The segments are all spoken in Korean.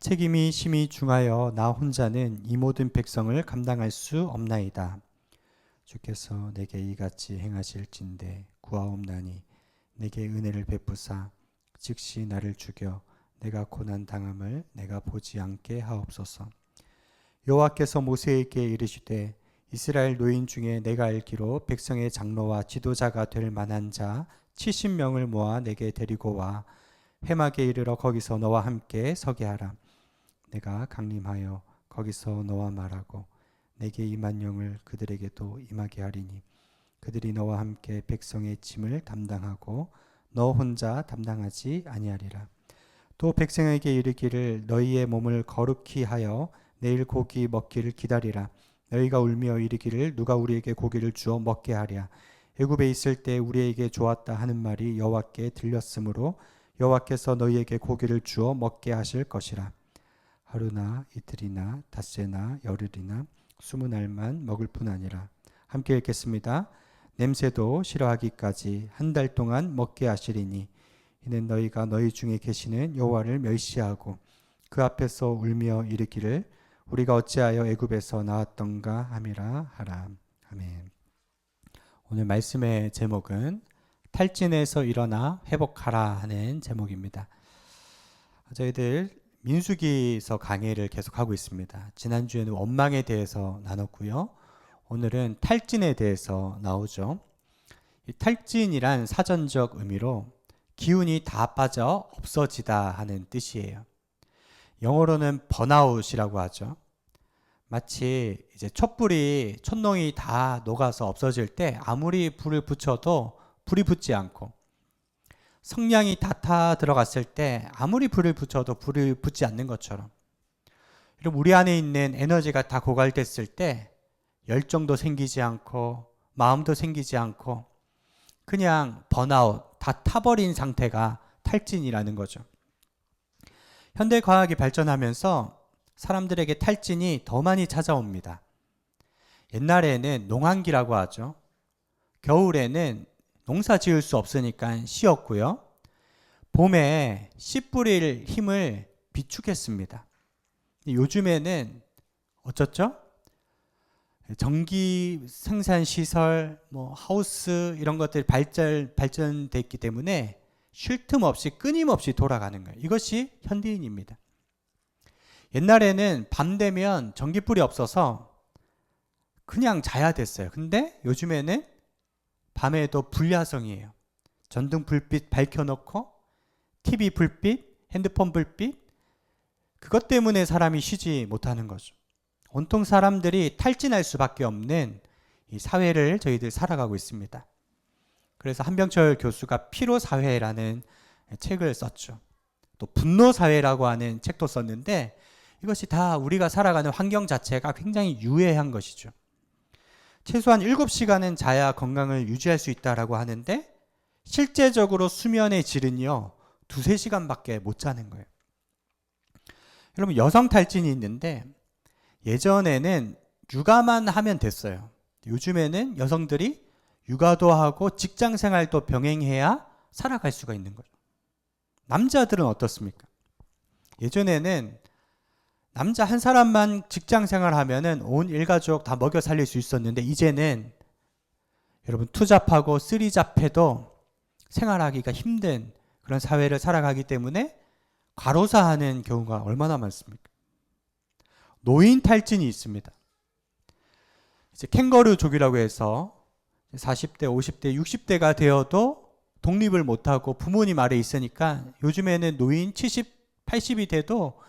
책임이 심히 중하여 나 혼자는 이 모든 백성을 감당할 수 없나이다. 주께서 내게 이같이 행하실진대 구하옵나니 내게 은혜를 베푸사 즉시 나를 죽여 내가 고난 당함을 내가 보지 않게 하옵소서. 여호와께서 모세에게 이르시되 이스라엘 노인 중에 내가 알기로 백성의 장로와 지도자가 될 만한 자 70명을 모아 내게 데리고 와 회막에 이르러 거기서 너와 함께 서게 하라. 내가 강림하여 거기서 너와 말하고 내게 임한 영을 그들에게도 임하게 하리니 그들이 너와 함께 백성의 짐을 담당하고 너 혼자 담당하지 아니하리라. 또 백성에게 이르기를 너희의 몸을 거룩히 하여 내일 고기 먹기를 기다리라. 너희가 울며 이르기를 누가 우리에게 고기를 주어 먹게 하랴. 애굽에 있을 때 우리에게 좋았다 하는 말이 여호와께 들렸으므로 여호와께서 너희에게 고기를 주어 먹게 하실 것이라. 하루나 이틀이나 닷새나 열흘이나 20날만 먹을 뿐 아니라. 함께 읽겠습니다. 냄새도 싫어하기까지 한 달 동안 먹게 하시리니 이는 너희가 너희 중에 계시는 여호와를 멸시하고 그 앞에서 울며 이르기를 우리가 어찌하여 애굽에서 나왔던가 함이라 하라. 아멘. 오늘 말씀의 제목은 탈진에서 일어나 회복하라 하는 제목입니다. 저희들 민수기서 강의를 계속하고 있습니다. 지난주에는 원망에 대해서 나눴고요. 오늘은 탈진에 대해서 나오죠. 이 탈진이란 사전적 의미로 기운이 다 빠져 없어지다 하는 뜻이에요. 영어로는 번아웃이라고 하죠. 마치 이제 촛농이 다 녹아서 없어질 때 아무리 불을 붙여도 불이 붙지 않고 성냥이 다 타 들어갔을 때 아무리 불을 붙여도 불이 붙지 않는 것처럼 그럼 우리 안에 있는 에너지가 다 고갈됐을 때 열정도 생기지 않고 마음도 생기지 않고 그냥 번아웃 다 타버린 상태가 탈진이라는 거죠. 현대과학이 발전하면서 사람들에게 탈진이 더 많이 찾아옵니다. 옛날에는 농한기라고 하죠. 겨울에는 농사 지을 수 없으니까 쉬었고요. 봄에 씨 뿌릴 힘을 비축했습니다. 요즘에는 어쩌죠? 전기 생산 시설, 하우스 이런 것들이 발전됐기 때문에 쉴 틈 없이 끊임없이 돌아가는 거예요. 이것이 현대인입니다. 옛날에는 밤 되면 전기불이 없어서 그냥 자야 됐어요. 근데 요즘에는 밤에도 불야성이에요. 전등 불빛 밝혀놓고 TV 불빛, 핸드폰 불빛 그것 때문에 사람이 쉬지 못하는 거죠. 온통 사람들이 탈진할 수밖에 없는 이 사회를 저희들 살아가고 있습니다. 그래서 한병철 교수가 피로사회라는 책을 썼죠. 또 분노사회라고 하는 책도 썼는데 이것이 다 우리가 살아가는 환경 자체가 굉장히 유해한 것이죠. 최소한 7시간은 자야 건강을 유지할 수 있다고 하는데 실제적으로 수면의 질은요 2-3시간밖에 못 자는 거예요. 여러분 여성 탈진이 있는데 예전에는 육아만 하면 됐어요. 요즘에는 여성들이 육아도 하고 직장 생활도 병행해야 살아갈 수가 있는 거죠. 남자들은 어떻습니까? 예전에는 남자 한 사람만 직장 생활하면은 온 일가족 다 먹여 살릴 수 있었는데 이제는 여러분 투잡하고 쓰리잡해도 생활하기가 힘든 그런 사회를 살아가기 때문에 과로사하는 경우가 얼마나 많습니까? 노인 탈진이 있습니다. 이제 캥거루족이라고 해서 40대, 50대, 60대가 되어도 독립을 못하고 부모님 아래 있으니까 요즘에는 노인 70, 80이 돼도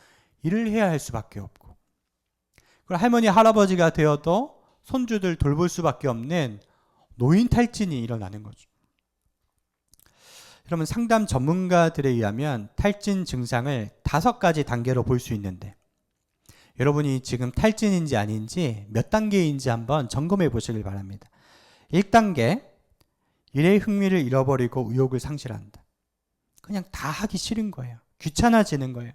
일을 해야 할 수밖에 없고 그리고 할머니, 할아버지가 되어도 손주들 돌볼 수밖에 없는 노인 탈진이 일어나는 거죠. 여러분 상담 전문가들에 의하면 탈진 증상을 5가지 단계로 볼 수 있는데 여러분이 지금 탈진인지 아닌지 몇 단계인지 한번 점검해 보시길 바랍니다. 1단계, 일의 흥미를 잃어버리고 의욕을 상실한다. 그냥 다 하기 싫은 거예요. 귀찮아지는 거예요.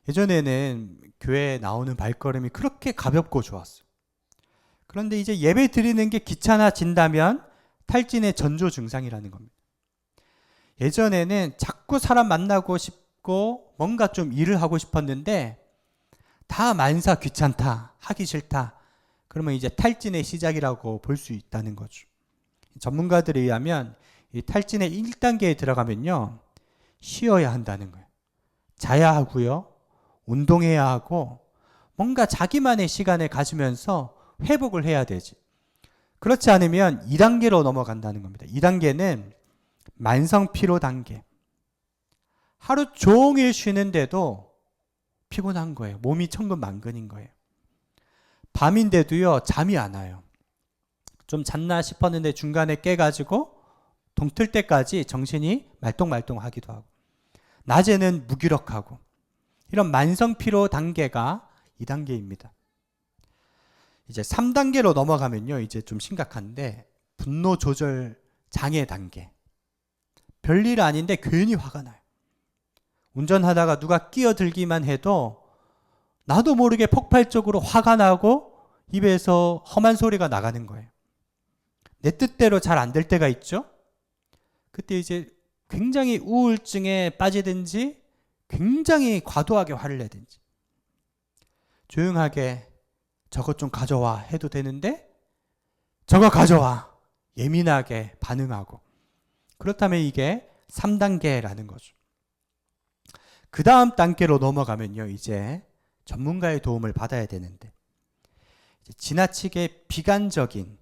예전에는 교회에 나오는 발걸음이 그렇게 가볍고 좋았어요. 그런데 이제 예배 드리는 게 귀찮아진다면 탈진의 전조 증상이라는 겁니다. 예전에는 자꾸 사람 만나고 싶고 뭔가 좀 일을 하고 싶었는데 다 만사 귀찮다, 하기 싫다. 그러면 이제 탈진의 시작이라고 볼 수 있다는 거죠. 전문가들에 의하면 이 탈진의 1단계에 들어가면요, 쉬어야 한다는 거예요. 자야 하고요, 운동해야 하고, 뭔가 자기만의 시간을 가지면서 회복을 해야 되지. 그렇지 않으면 2단계로 넘어간다는 겁니다. 2단계는 만성피로 단계. 하루 종일 쉬는데도 피곤한 거예요. 몸이 천근만근인 거예요. 밤인데도요, 잠이 안 와요. 좀 잤나 싶었는데 중간에 깨가지고 동틀 때까지 정신이 말똥말똥하기도 하고, 낮에는 무기력하고, 이런 만성피로 단계가 2단계입니다. 이제 3단계로 넘어가면요, 이제 좀 심각한데, 분노 조절 장애 단계. 별일 아닌데 괜히 화가 나요. 운전하다가 누가 끼어들기만 해도 나도 모르게 폭발적으로 화가 나고 입에서 험한 소리가 나가는 거예요. 내 뜻대로 잘 안 될 때가 있죠. 그때 이제 굉장히 우울증에 빠지든지 굉장히 과도하게 화를 내든지, 조용하게 저것 좀 가져와 해도 되는데 저거 가져와 예민하게 반응하고, 그렇다면 이게 3단계라는 거죠. 그 다음 단계로 넘어가면요, 이제 전문가의 도움을 받아야 되는데, 이제 지나치게 비관적인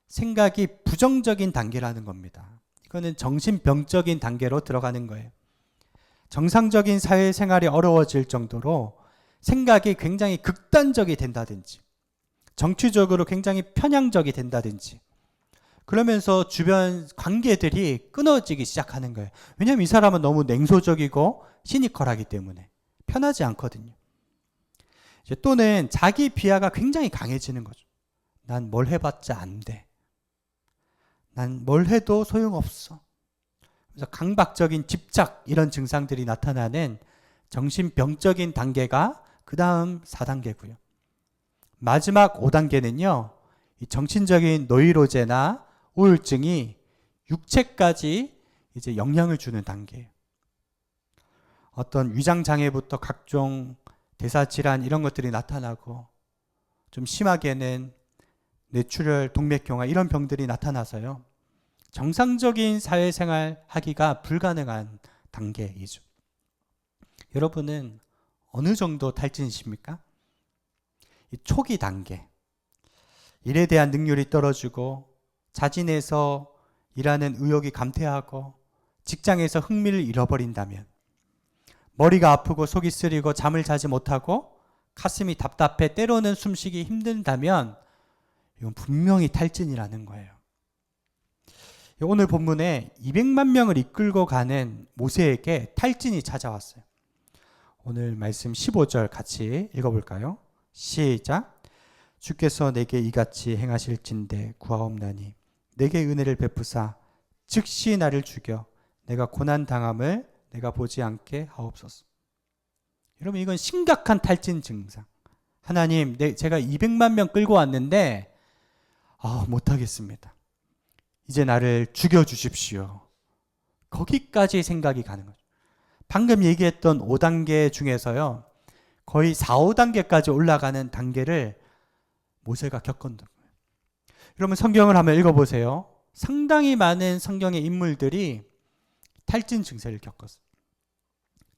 생각이 부정적인 단계라는 겁니다. 이거는 정신병적인 단계로 들어가는 거예요. 정상적인 사회생활이 어려워질 정도로 생각이 굉장히 극단적이 된다든지, 정치적으로 굉장히 편향적이 된다든지, 그러면서 주변 관계들이 끊어지기 시작하는 거예요. 왜냐하면 이 사람은 너무 냉소적이고 시니컬하기 때문에 편하지 않거든요. 이제 또는 자기 비하가 굉장히 강해지는 거죠. 난 뭘 해봤자 안 돼. 난 뭘 해도 소용없어. 그래서 강박적인 집착, 이런 증상들이 나타나는 정신병적인 단계가 그 다음 4단계고요. 마지막 5단계는요, 이 정신적인 노이로제나 우울증이 육체까지 이제 영향을 주는 단계예요. 어떤 위장장애부터 각종 대사질환 이런 것들이 나타나고, 좀 심하게는 뇌출혈, 동맥경화 이런 병들이 나타나서요, 정상적인 사회생활 하기가 불가능한 단계이죠. 여러분은 어느 정도 탈진이십니까? 이 초기 단계, 일에 대한 능률이 떨어지고 자진해서 일하는 의욕이 감퇴하고 직장에서 흥미를 잃어버린다면, 머리가 아프고 속이 쓰리고 잠을 자지 못하고 가슴이 답답해 때로는 숨쉬기 힘든다면 이건 분명히 탈진이라는 거예요. 오늘 본문에 200만 명을 이끌고 가는 모세에게 탈진이 찾아왔어요. 오늘 말씀 15절 같이 읽어볼까요? 시작. 주께서 내게 이같이 행하실진대 구하옵나니 내게 은혜를 베푸사 즉시 나를 죽여 내가 고난 당함을 내가 보지 않게 하옵소서. 여러분, 이건 심각한 탈진 증상. 하나님, 제가 200만 명 끌고 왔는데 못하겠습니다. 이제 나를 죽여주십시오. 거기까지 생각이 가는 거죠. 방금 얘기했던 5단계 중에서요, 거의 4, 5단계까지 올라가는 단계를 모세가 겪은 거예요. 여러분, 성경을 한번 읽어보세요. 상당히 많은 성경의 인물들이 탈진 증세를 겪었어요.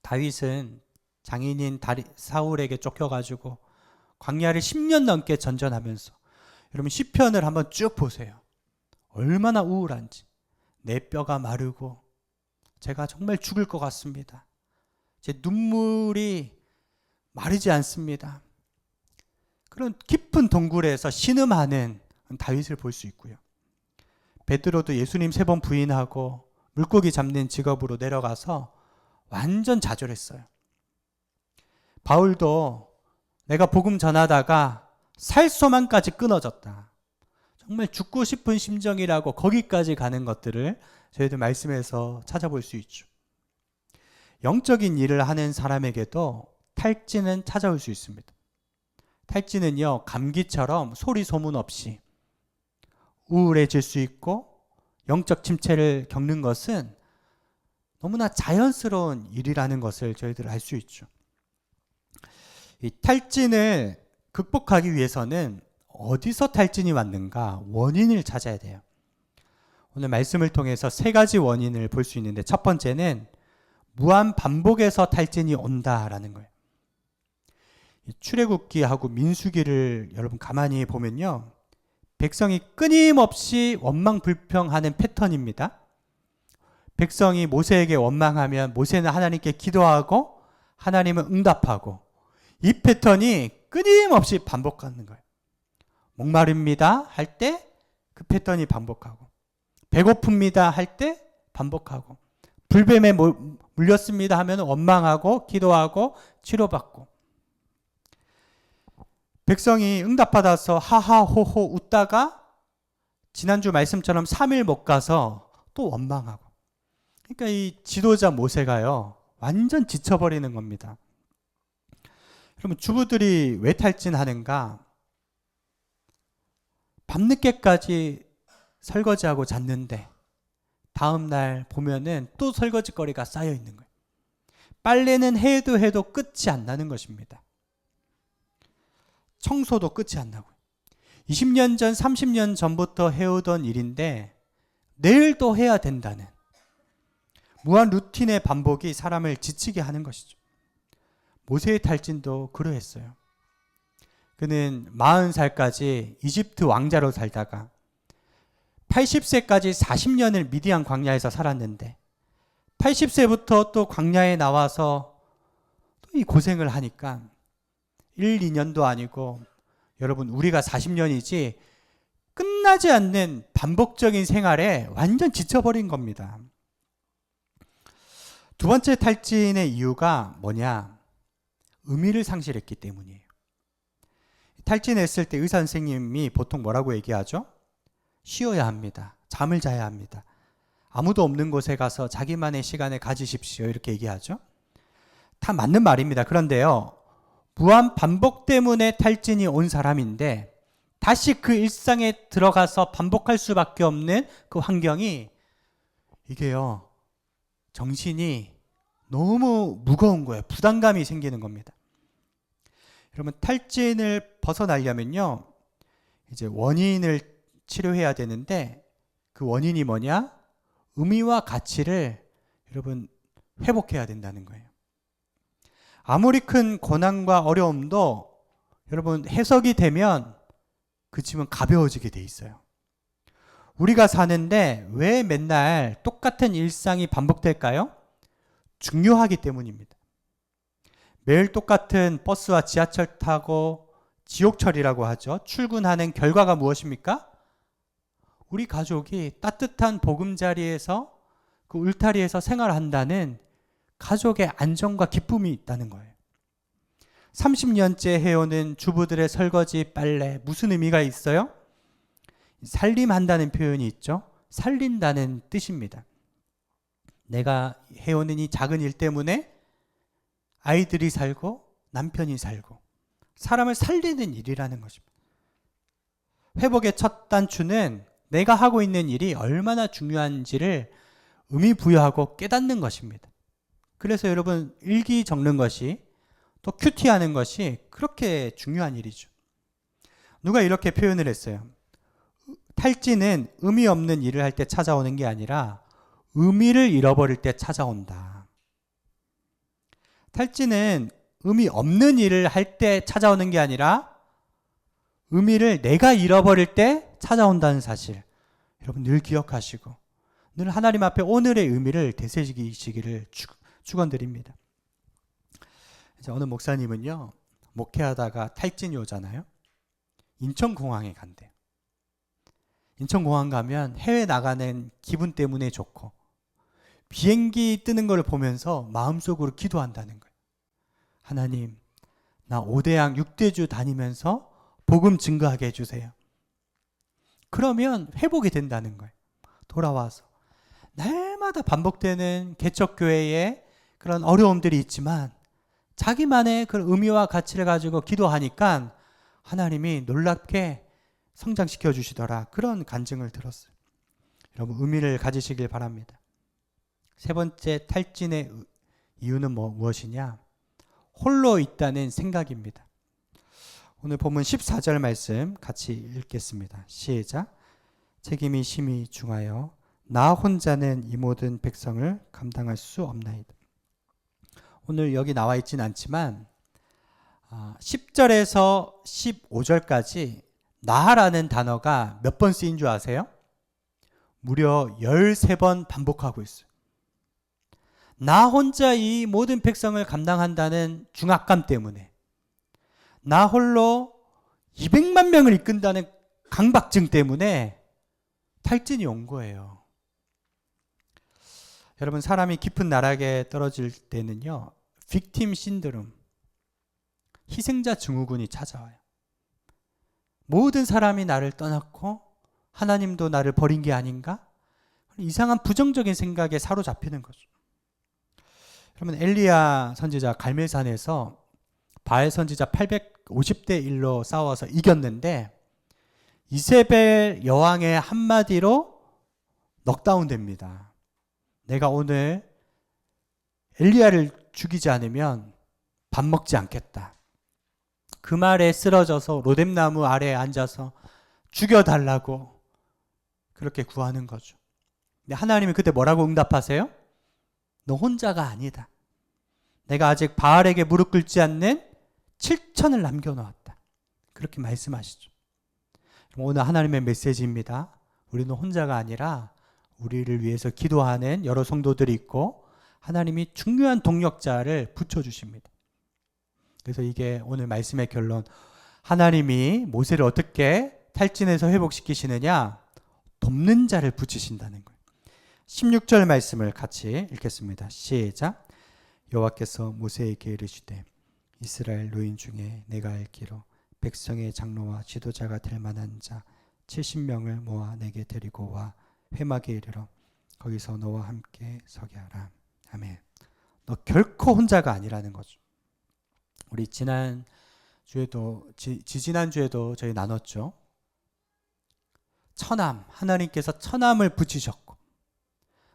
다윗은 장인인 사울에게 쫓겨가지고 광야를 10년 넘게 전전하면서, 여러분 시편을 한번 쭉 보세요. 얼마나 우울한지. 내 뼈가 마르고 제가 정말 죽을 것 같습니다. 제 눈물이 마르지 않습니다. 그런 깊은 동굴에서 신음하는 다윗을 볼 수 있고요. 베드로도 예수님 3번 부인하고 물고기 잡는 직업으로 내려가서 완전 좌절했어요. 바울도 내가 복음 전하다가 살소망까지 끊어졌다. 정말 죽고 싶은 심정이라고 거기까지 가는 것들을 저희들 말씀에서 찾아볼 수 있죠. 영적인 일을 하는 사람에게도 탈진은 찾아올 수 있습니다. 탈진은요, 감기처럼 소리 소문 없이 우울해질 수 있고, 영적 침체를 겪는 것은 너무나 자연스러운 일이라는 것을 저희들 알 수 있죠. 이 탈진을 극복하기 위해서는 어디서 탈진이 왔는가 원인을 찾아야 돼요. 오늘 말씀을 통해서 세 가지 원인을 볼 수 있는데, 첫 번째는 무한 반복에서 탈진이 온다라는 거예요. 출애굽기하고 민수기를 여러분 가만히 보면요, 백성이 끊임없이 원망 불평하는 패턴입니다. 백성이 모세에게 원망하면 모세는 하나님께 기도하고 하나님은 응답하고, 이 패턴이 끊임없이 반복하는 거예요. 목마릅니다 할 때 그 패턴이 반복하고, 배고픕니다 할 때 반복하고, 불뱀에 물렸습니다 하면 원망하고 기도하고 치료받고, 백성이 응답받아서 하하호호 웃다가 지난주 말씀처럼 3일 못 가서 또 원망하고. 그러니까 이 지도자 모세가요, 완전 지쳐버리는 겁니다. 그러면 주부들이 왜 탈진하는가? 밤늦게까지 설거지하고 잤는데 다음날 보면은 또 설거지거리가 쌓여 있는 거예요. 빨래는 해도 끝이 안 나는 것입니다. 청소도 끝이 안 나고요. 20년 전, 30년 전부터 해오던 일인데 내일 또 해야 된다는 무한 루틴의 반복이 사람을 지치게 하는 것이죠. 모세의 탈진도 그러했어요. 그는 40살까지 이집트 왕자로 살다가 80세까지 40년을 미디안 광야에서 살았는데 80세부터 또 광야에 나와서 또 이 고생을 하니까 1, 2년도 아니고, 여러분 우리가 40년이지 끝나지 않는 반복적인 생활에 완전 지쳐버린 겁니다. 두 번째 탈진의 이유가 뭐냐? 의미를 상실했기 때문이에요. 탈진했을 때 의사 선생님이 보통 뭐라고 얘기하죠? 쉬어야 합니다. 잠을 자야 합니다. 아무도 없는 곳에 가서 자기만의 시간을 가지십시오. 이렇게 얘기하죠. 다 맞는 말입니다. 그런데요, 무한 반복 때문에 탈진이 온 사람인데 다시 그 일상에 들어가서 반복할 수밖에 없는 그 환경이, 이게요, 정신이 너무 무거운 거예요. 부담감이 생기는 겁니다. 여러분, 탈진을 벗어나려면요, 이제 원인을 치료해야 되는데, 그 원인이 뭐냐? 의미와 가치를 여러분 회복해야 된다는 거예요. 아무리 큰 고난과 어려움도 여러분 해석이 되면 그치면 가벼워지게 돼 있어요. 우리가 사는데 왜 맨날 똑같은 일상이 반복될까요? 중요하기 때문입니다. 매일 똑같은 버스와 지하철 타고 지옥철이라고 하죠. 출근하는 결과가 무엇입니까? 우리 가족이 따뜻한 보금자리에서, 그 울타리에서 생활한다는 가족의 안정과 기쁨이 있다는 거예요. 30년째 해오는 주부들의 설거지, 빨래, 무슨 의미가 있어요? 살림한다는 표현이 있죠. 살린다는 뜻입니다. 내가 해오는 이 작은 일 때문에 아이들이 살고 남편이 살고, 사람을 살리는 일이라는 것입니다. 회복의 첫 단추는 내가 하고 있는 일이 얼마나 중요한지를 의미 부여하고 깨닫는 것입니다. 그래서 여러분, 일기 적는 것이, 또 큐티하는 것이 그렇게 중요한 일이죠. 누가 이렇게 표현을 했어요. 탈진은 의미 없는 일을 할 때 찾아오는 게 아니라 의미를 잃어버릴 때 찾아온다. 탈진은 의미 없는 일을 할 때 찾아오는 게 아니라 의미를 내가 잃어버릴 때 찾아온다는 사실, 여러분 늘 기억하시고 늘 하나님 앞에 오늘의 의미를 되새기시기를 축원드립니다. 어느 목사님은요, 목회하다가 탈진이 오잖아요. 인천공항에 간대요. 인천공항 가면 해외 나가는 기분 때문에 좋고, 비행기 뜨는 걸 보면서 마음속으로 기도한다는 거예요. 하나님, 나 5대양 6대주 다니면서 복음 증거하게 해주세요. 그러면 회복이 된다는 거예요. 돌아와서 날마다 반복되는 개척교회에 그런 어려움들이 있지만 자기만의 그 의미와 가치를 가지고 기도하니까 하나님이 놀랍게 성장시켜 주시더라. 그런 간증을 들었어요. 여러분, 의미를 가지시길 바랍니다. 세 번째 탈진의 이유는 무엇이냐? 홀로 있다는 생각입니다. 오늘 본문 14절 말씀 같이 읽겠습니다. 시작. 책임이 심히 중하여 나 혼자는 이 모든 백성을 감당할 수 없나이다. 오늘 여기 나와 있진 않지만 10절에서 15절까지 나라는 단어가 몇 번 쓰인 줄 아세요? 무려 13번 반복하고 있어요. 나 혼자 이 모든 백성을 감당한다는 중압감 때문에, 나 홀로 200만 명을 이끈다는 강박증 때문에 탈진이 온 거예요. 여러분, 사람이 깊은 나락에 떨어질 때는요, 빅팀 신드롬, 희생자 증후군이 찾아와요. 모든 사람이 나를 떠났고 하나님도 나를 버린 게 아닌가? 이상한 부정적인 생각에 사로잡히는 거죠. 여러분, 엘리야 선지자 갈멜산에서 바알 선지자 850대 1로 싸워서 이겼는데 이세벨 여왕의 한마디로 넉다운 됩니다. 내가 오늘 엘리야를 죽이지 않으면 밥 먹지 않겠다. 그 말에 쓰러져서 로뎀나무 아래에 앉아서 죽여달라고 그렇게 구하는 거죠. 근데 하나님이 그때 뭐라고 응답하세요? 너 혼자가 아니다. 내가 아직 바알에게 무릎 꿇지 않는 7천을 남겨놓았다. 그렇게 말씀하시죠. 오늘 하나님의 메시지입니다. 우리는 혼자가 아니라 우리를 위해서 기도하는 여러 성도들이 있고 하나님이 중요한 동력자를 붙여주십니다. 그래서 이게 오늘 말씀의 결론. 하나님이 모세를 어떻게 탈진해서 회복시키시느냐? 돕는 자를 붙이신다는 거예요. 16절 말씀을 같이 읽겠습니다. 시작. 여호와께서 모세에게 이르시되 이스라엘 노인 중에 내가 알기로 백성의 장로와 지도자가 될 만한 자 70명을 모아 내게 데리고 와 회막에 이르러 거기서 너와 함께 서게 하라. 아멘. 너 결코 혼자가 아니라는 거죠. 우리 지난 주에도 지지난 주에도 저희 나눴죠. 처남, 하나님께서 처남을 붙이셨고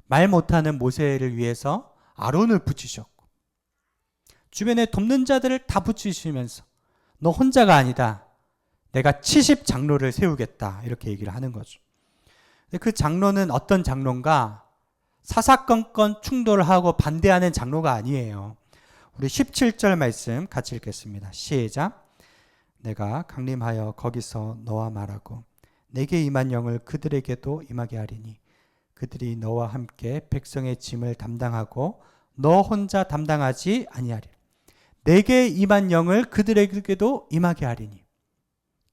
말 못하는 모세를 위해서 아론을 붙이셨고 주변에 돕는 자들을 다 붙이시면서 너 혼자가 아니다. 내가 70 장로를 세우겠다. 이렇게 얘기를 하는 거죠. 근데 그 장로는 어떤 장로인가? 사사건건 충돌하고 반대하는 장로가 아니에요. 우리 17절 말씀 같이 읽겠습니다. 시작. 내가 강림하여 거기서 너와 말하고 내게 임한 영을 그들에게도 임하게 하리니 그들이 너와 함께 백성의 짐을 담당하고 너 혼자 담당하지 아니하리라. 내게 임한 영을 그들에게도 임하게 하리니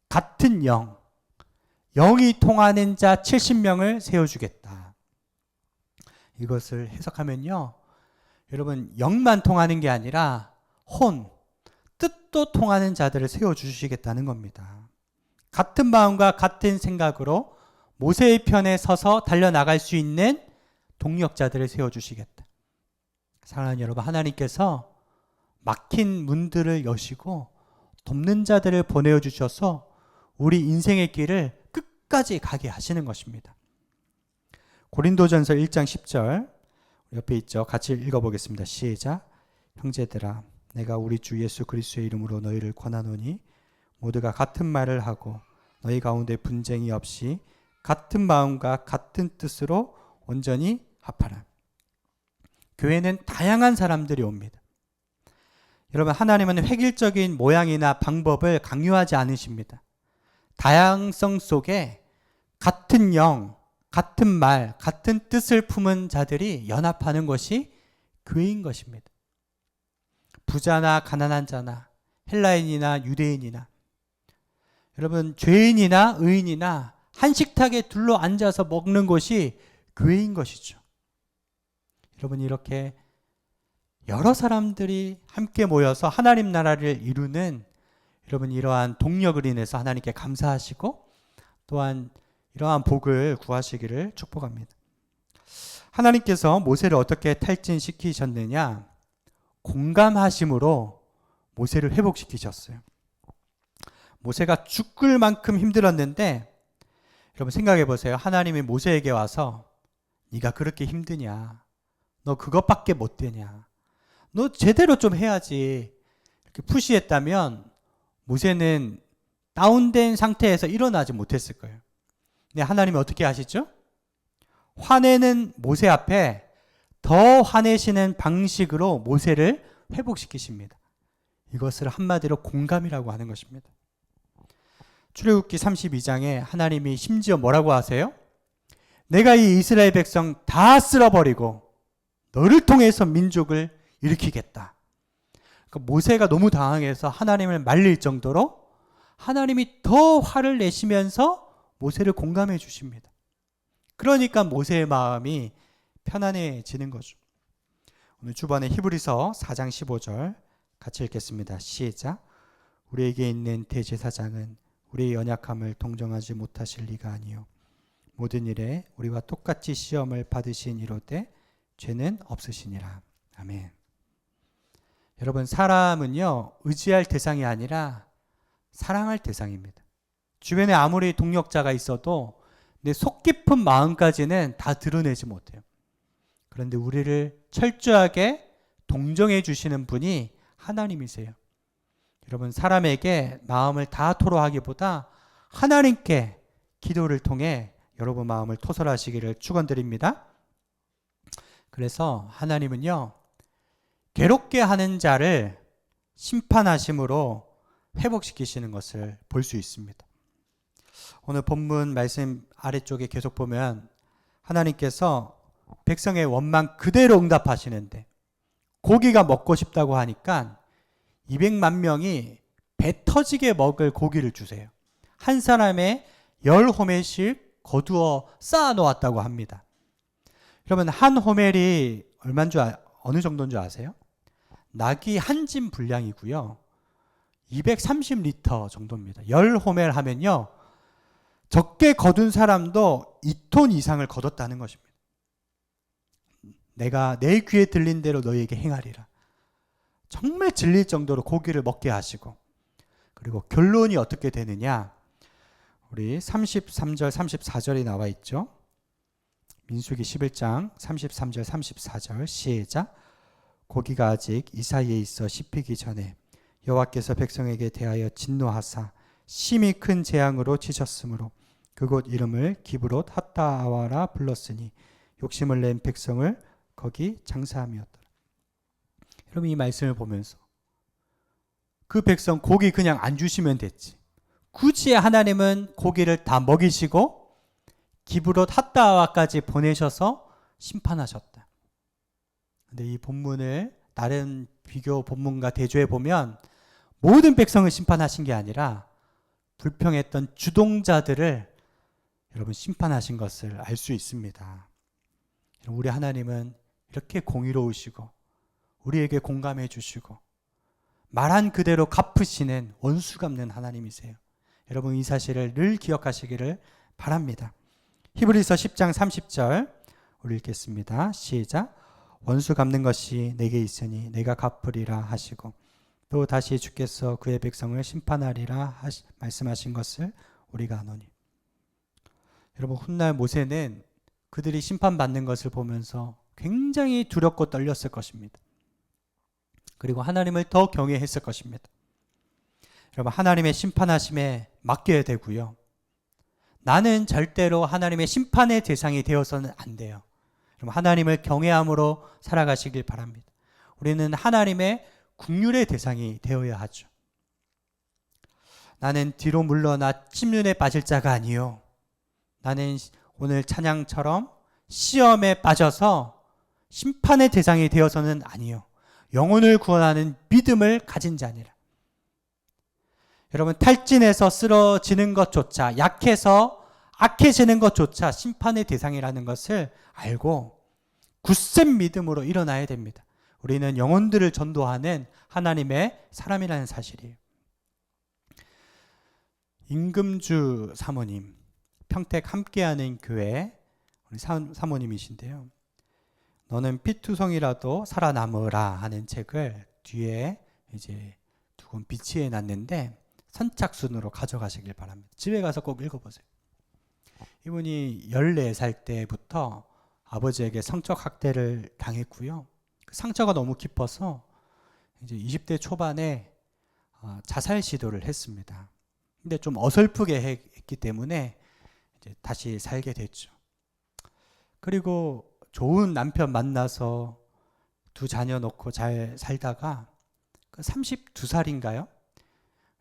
같은 영이 통하는 자 70명을 세워주겠다. 이것을 해석하면요, 여러분, 영만 통하는 게 아니라 뜻도 통하는 자들을 세워주시겠다는 겁니다. 같은 마음과 같은 생각으로 모세의 편에 서서 달려나갈 수 있는 동력자들을 세워주시겠다. 사랑하는 여러분, 하나님께서 막힌 문들을 여시고 돕는 자들을 보내주셔서 우리 인생의 길을 끝까지 가게 하시는 것입니다. 고린도전서 1장 10절 옆에 있죠. 같이 읽어보겠습니다. 시작. 형제들아, 내가 우리 주 예수 그리스도의 이름으로 너희를 권하노니 모두가 같은 말을 하고 너희 가운데 분쟁이 없이 같은 마음과 같은 뜻으로 온전히 합하라. 교회는 다양한 사람들이 옵니다. 여러분, 하나님은 획일적인 모양이나 방법을 강요하지 않으십니다. 다양성 속에 같은 영, 같은 말, 같은 뜻을 품은 자들이 연합하는 것이 교회인 것입니다. 부자나 가난한 자나 헬라인이나 유대인이나 여러분, 죄인이나 의인이나 한 식탁에 둘러 앉아서 먹는 것이 교회인 것이죠. 여러분, 이렇게 여러 사람들이 함께 모여서 하나님 나라를 이루는 여러분, 이러한 동력을 인해서 하나님께 감사하시고 또한 이러한 복을 구하시기를 축복합니다. 하나님께서 모세를 어떻게 탈진시키셨느냐? 공감하심으로 모세를 회복시키셨어요. 모세가 죽을 만큼 힘들었는데 여러분 생각해 보세요. 하나님이 모세에게 와서 네가 그렇게 힘드냐? 너 그것밖에 못 되냐? 너 제대로 좀 해야지. 이렇게 푸시했다면 모세는 다운된 상태에서 일어나지 못했을 거예요. 근데 하나님이 어떻게 하시죠? 화내는 모세 앞에 더 화내시는 방식으로 모세를 회복시키십니다. 이것을 한마디로 공감이라고 하는 것입니다. 출애굽기 32장에 하나님이 심지어 뭐라고 하세요? 내가 이 이스라엘 백성 다 쓸어버리고 너를 통해서 민족을 일으키겠다. 그러니까 모세가 너무 당황해서 하나님을 말릴 정도로 하나님이 더 화를 내시면서 모세를 공감해 주십니다. 그러니까 모세의 마음이 편안해지는 거죠. 오늘 주번에 히브리서 4장 15절 같이 읽겠습니다. 시작. 우리에게 있는 대제사장은 우리의 연약함을 동정하지 못하실 리가 아니요 모든 일에 우리와 똑같이 시험을 받으신 이로되 죄는 없으시니라. 아멘. 여러분, 사람은요 의지할 대상이 아니라 사랑할 대상입니다. 주변에 아무리 동력자가 있어도 내 속 깊은 마음까지는 다 드러내지 못해요. 그런데 우리를 철저하게 동정해 주시는 분이 하나님이세요. 여러분, 사람에게 마음을 다 토로하기보다 하나님께 기도를 통해 여러분 마음을 토설하시기를 축원드립니다. 그래서 하나님은요 괴롭게 하는 자를 심판하심으로 회복시키시는 것을 볼 수 있습니다. 오늘 본문 말씀 아래쪽에 계속 보면 하나님께서 백성의 원망 그대로 응답하시는데 고기가 먹고 싶다고 하니까 200만 명이 배 터지게 먹을 고기를 주세요. 한 사람의 10호멜씩 거두어 쌓아 놓았다고 합니다. 여러분, 한 호멜이 어느 정도인 줄 아세요? 낙이 한 짐 분량이고요. 230리터 정도입니다. 10호멜 하면요. 적게 거둔 사람도 2톤 이상을 거뒀다는 것입니다. 내가 내 귀에 들린 대로 너희에게 행하리라. 정말 질릴 정도로 고기를 먹게 하시고, 그리고 결론이 어떻게 되느냐? 우리 33절 34절이 나와 있죠. 민수기 11장 33절 34절 시작. 고기가 아직 이 사이에 있어 씹히기 전에 여호와께서 백성에게 대하여 진노하사 심히 큰 재앙으로 치셨으므로 그곳 이름을 기브롯 핫다아와라 불렀으니 욕심을 낸 백성을 거기 장사함이었더라. 여러분, 이 말씀을 보면서 그 백성 고기 그냥 안 주시면 됐지. 굳이 하나님은 고기를 다 먹이시고 기브롯 핫다아와까지 보내셔서 심판하셨다. 근데 이 본문을 다른 비교 본문과 대조해 보면 모든 백성을 심판하신 게 아니라 불평했던 주동자들을 여러분 심판하신 것을 알 수 있습니다. 우리 하나님은 이렇게 공의로우시고 우리에게 공감해 주시고 말한 그대로 갚으시는 원수 갚는 하나님이세요. 여러분, 이 사실을 늘 기억하시기를 바랍니다. 히브리서 10장 30절 우리 읽겠습니다. 시작. 원수 갚는 것이 내게 있으니 내가 갚으리라 하시고 또 다시 주께서 그의 백성을 심판하리라 말씀하신 것을 우리가 아노니. 여러분, 훗날 모세는 그들이 심판받는 것을 보면서 굉장히 두렵고 떨렸을 것입니다. 그리고 하나님을 더 경외했을 것입니다. 여러분, 하나님의 심판하심에 맡겨야 되고요. 나는 절대로 하나님의 심판의 대상이 되어서는 안 돼요. 여러분, 하나님을 경외함으로 살아가시길 바랍니다. 우리는 하나님의 국률의 대상이 되어야 하죠. 나는 뒤로 물러나 침륜에 빠질 자가 아니요 나는 오늘 찬양처럼 시험에 빠져서 심판의 대상이 되어서는 아니요 영혼을 구원하는 믿음을 가진 자니라. 여러분, 탈진해서 쓰러지는 것조차, 약해서 악해지는 것조차 심판의 대상이라는 것을 알고 굳센 믿음으로 일어나야 됩니다. 우리는 영혼들을 전도하는 하나님의 사람이라는 사실이에요. 임금주 사모님, 평택 함께하는 교회 우리 사모님이신데요. 너는 피투성이라도 살아남으라 하는 책을 뒤에 이제 두 권 비치해 놨는데 선착순으로 가져가시길 바랍니다. 집에 가서 꼭 읽어보세요. 이분이 14살 때부터 아버지에게 성적 학대를 당했고요. 그 상처가 너무 깊어서 이제 20대 초반에 자살 시도를 했습니다. 근데 좀 어설프게 했기 때문에 이제 다시 살게 됐죠. 그리고 좋은 남편 만나서 두 자녀 놓고 잘 살다가 32살인가요?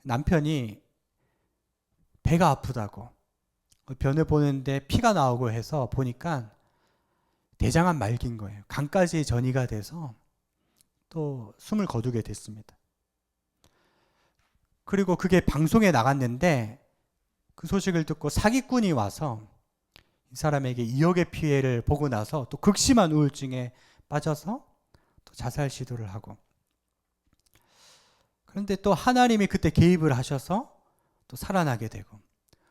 남편이 배가 아프다고 변을 보는데 피가 나오고 해서 보니까 대장암 말기인 거예요. 간까지 전이가 돼서 또 숨을 거두게 됐습니다. 그리고 그게 방송에 나갔는데 그 소식을 듣고 사기꾼이 와서 이 사람에게 2억의 피해를 보고 나서 또 극심한 우울증에 빠져서 또 자살 시도를 하고, 그런데 또 하나님이 그때 개입을 하셔서 또 살아나게 되고,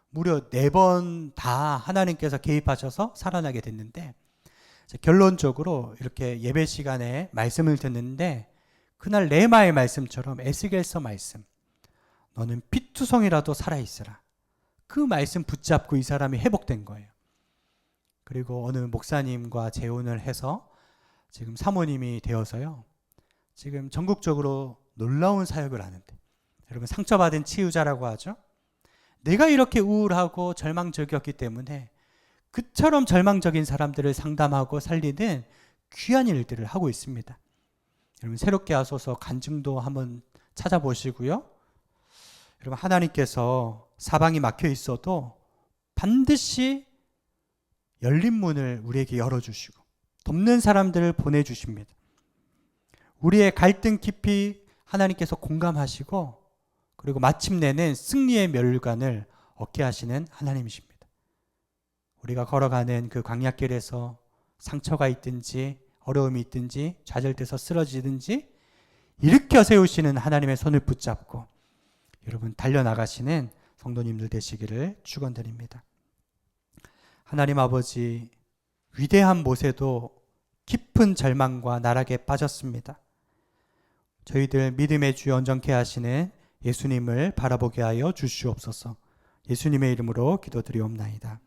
무려 4번 다 하나님께서 개입하셔서 살아나게 됐는데, 결론적으로 이렇게 예배 시간에 말씀을 듣는데 그날 레마의 말씀처럼 에스겔서 말씀, 너는 피투성이라도 살아있으라, 그 말씀 붙잡고 이 사람이 회복된 거예요. 그리고 어느 목사님과 재혼을 해서 지금 사모님이 되어서요, 지금 전국적으로 놀라운 사역을 하는데, 여러분 상처받은 치유자라고 하죠. 내가 이렇게 우울하고 절망적이었기 때문에 그처럼 절망적인 사람들을 상담하고 살리는 귀한 일들을 하고 있습니다. 여러분 새롭게 하소서 간증도 한번 찾아보시고요. 여러분 하나님께서 사방이 막혀 있어도 반드시 열린 문을 우리에게 열어주시고 돕는 사람들을 보내주십니다. 우리의 갈등 깊이 하나님께서 공감하시고, 그리고 마침내는 승리의 멸관을 얻게 하시는 하나님이십니다. 우리가 걸어가는 그 광야길에서 상처가 있든지 어려움이 있든지 좌절돼서 쓰러지든지 일으켜 세우시는 하나님의 손을 붙잡고 여러분 달려나가시는 성도님들 되시기를 축원드립니다. 하나님 아버지, 위대한 모세도 깊은 절망과 나락에 빠졌습니다. 저희들 믿음의 주 온전케 하시는 예수님을 바라보게 하여 주시옵소서. 예수님의 이름으로 기도드리옵나이다.